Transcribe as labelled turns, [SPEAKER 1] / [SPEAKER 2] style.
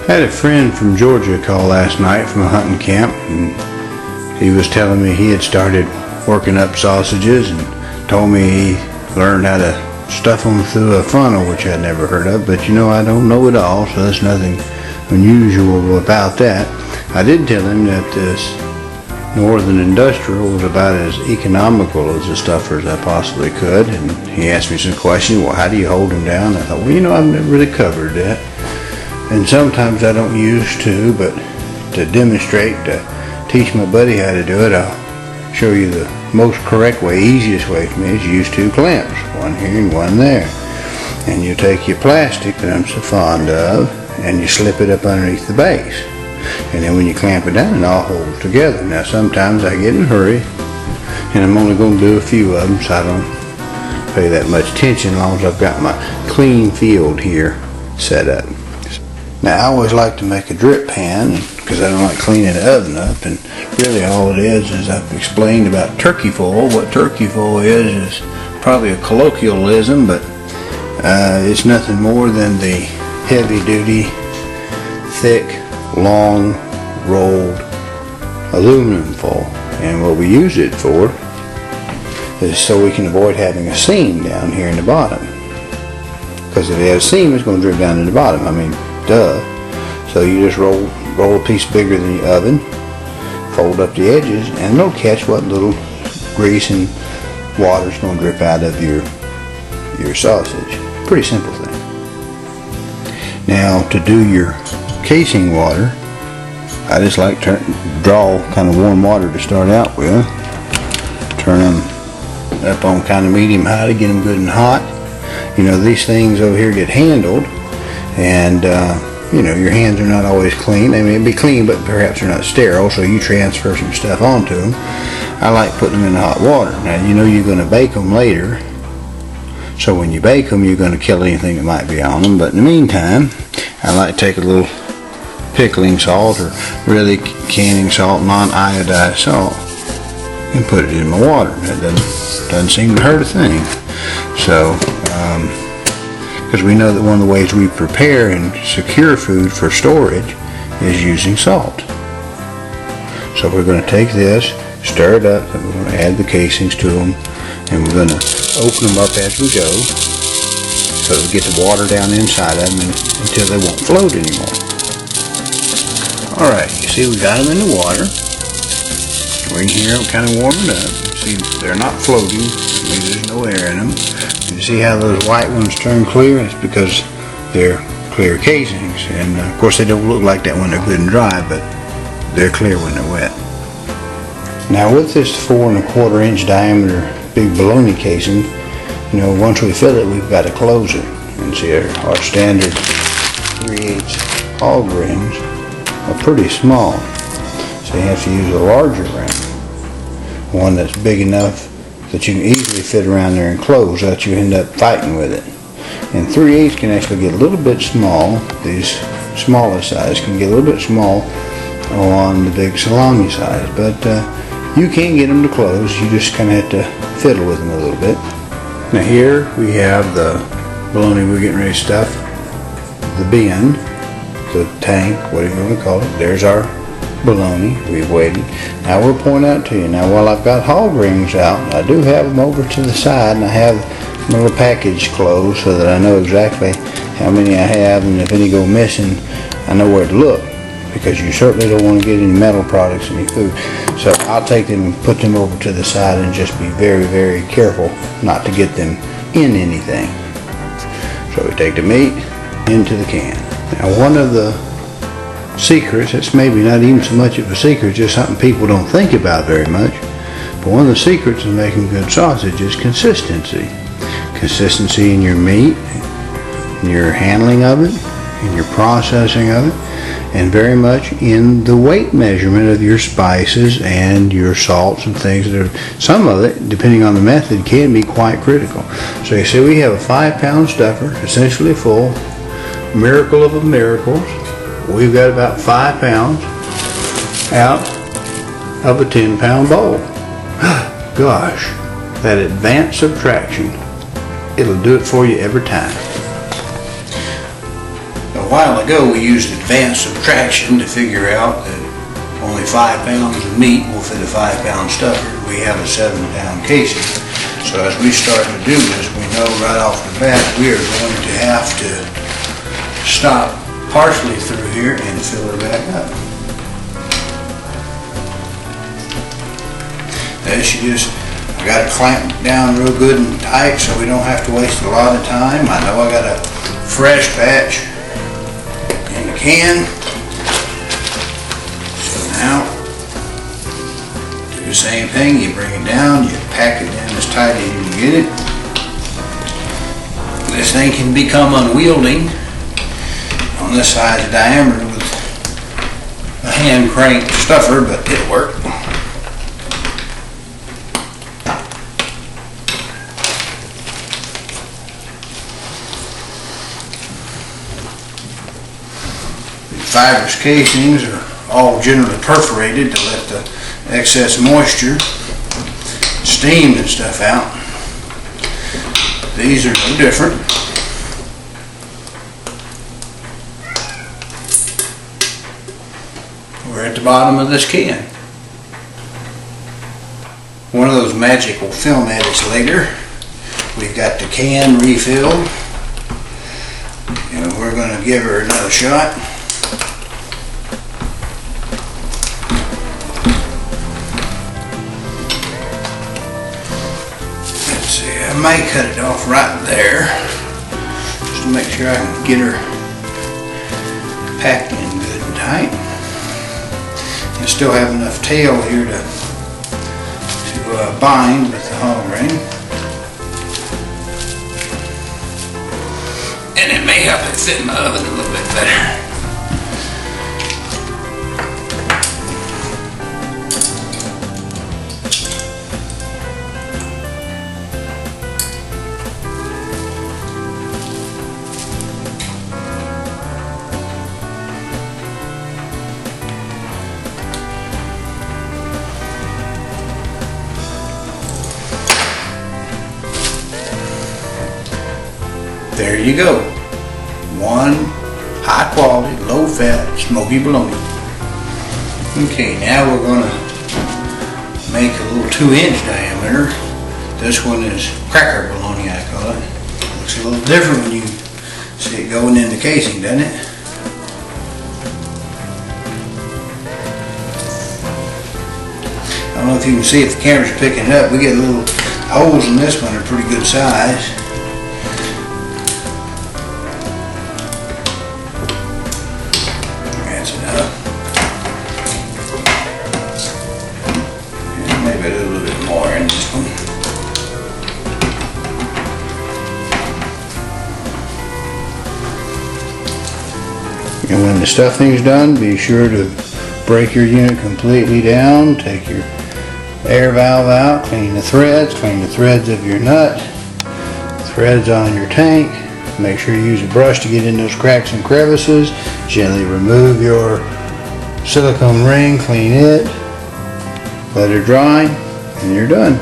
[SPEAKER 1] I had a friend from Georgia call last night from a hunting camp, and he was telling me he had started working up sausages and told me he learned how to stuff them through a funnel, which I'd never heard of, but you know, I don't know it all, so there's nothing unusual about that. I did tell him that this Northern Industrial was about as economical as the stuffer as I possibly could, and he asked me some questions. Well, how do you hold them down? I thought, well, you know, I've never really covered that. And sometimes I don't use two, but to demonstrate, to teach my buddy how to do it, I'll show you the most correct way, easiest way for me is use two clamps, one here and one there. And you take your plastic that I'm so fond of, and you slip it up underneath the base. And then when you clamp it down, it all holds together. Now sometimes I get in a hurry, and I'm only going to do a few of them, so I don't pay that much attention as long as I've got my clean field here set up. Now I always like to make a drip pan because I don't like cleaning the oven up, and really all it is I've explained about turkey foil. What turkey foil is probably a colloquialism, but it's nothing more than the heavy duty, thick, long rolled aluminum foil. And what we use it for is so we can avoid having a seam down here in the bottom, because if it has a seam, it's going to drip down in the bottom. I mean, duh. So you just roll a piece bigger than the oven, fold up the edges, and it'll catch what little grease and water's going to drip out of your sausage. Pretty simple thing. Now to do your casing water, I just like to draw kind of warm water to start out with. Turn them up on kind of medium high to get them good and hot. You know, these things over here get handled, and you know, your hands are not always clean. They may be clean, but perhaps they're not sterile, so you transfer some stuff onto them. I like putting them in the hot water. Now, you know you're going to bake them later, so when you bake them, you're going to kill anything that might be on them. But in the meantime, I like to take a little pickling salt, or really canning salt, non-iodized salt, and put it in my water. That doesn't seem to hurt a thing. So, because we know that one of the ways we prepare and secure food for storage is using salt. So we're going to take this, stir it up, and we're going to add the casings to them, and we're going to open them up as we go, so we get the water down inside of them until they won't float anymore. Alright, you see we got them in the water. We can hear them kind of warming up. You see they're not floating, I mean, there's no air in them. You see how those white ones turn clear? It's because they're clear casings, and of course they don't look like that when they're good and dry, but they're clear when they're wet. Now with this 4 1/4 inch diameter big Bologna casing, you know, once we fill it, we've got to close it. And see, our standard 3/8 hog rings are pretty small, so you have to use a larger ring, one that's big enough that you can easily fit around there and close, that you end up fighting with it. And 3/8 can actually get a little bit small. These smaller size can get a little bit small on the big salami size, but you can get them to close. You just kind of have to fiddle with them a little bit. Now here we have the bologna we're getting ready to stuff, the bin, the tank, whatever you want to call it. There's our bologna. We've waited. Now we'll point out to you. Now while I've got hog rings out, I do have them over to the side, and I have my little package closed so that I know exactly how many I have, and if any go missing, I know where to look, because you certainly don't want to get any metal products in your food. So I'll take them and put them over to the side and just be very, very careful not to get them in anything. So we take the meat into the can. Now one of the secrets, it's maybe not even so much of a secret, just something people don't think about very much, but one of the secrets of making good sausage is consistency. Consistency in your meat, in your handling of it, in your processing of it, and very much in the weight measurement of your spices and your salts and things. Some of it, depending on the method, can be quite critical. So you see we have a 5-pound stuffer, essentially full, miracle of miracles. We've got about 5 pounds out of a 10-pound bowl. Gosh, that advanced subtraction, it'll do it for you every time. Now while ago we used advanced subtraction to figure out that only 5 pounds of meat will fit a 5-pound stuffer. We have a 7-pound casing. So as we start to do this, we know right off the bat we are going to have to stop partially through here and fill her back up. I got to clamp down real good and tight so we don't have to waste a lot of time. I know I got a fresh batch in the can. So now, do the same thing. You bring it down, you pack it in as tight as you can get it. This thing can become unwieldy on this size of diameter with a hand crank stuffer, but it'll work. Fibrous casings are all generally perforated to let the excess moisture, steam and stuff out. These are no different. We're at the bottom of this can. One of those magical film edits later, we've got the can refilled, and we're going to give her another shot. I may cut it off right there just to make sure I can get her packed in good and tight. I still have enough tail here to bind with the hog ring, and it may help it fit in the oven a little bit better. There you go. One high quality, low fat, smoky bologna. Okay, now we're going to make a little 2-inch diameter. This one is cracker bologna, I call it. Looks a little different when you see it going in the casing, doesn't it? I don't know if you can see if the camera's picking it up. We get little holes in this one that are pretty good size. Maybe a little bit more in this one. And when the stuffing's done, be sure to break your unit completely down. Take your air valve out, clean the threads of your nut, threads on your tank. Make sure you use a brush to get in those cracks and crevices. Gently remove your silicone ring, clean it. Let her dry, and you're done.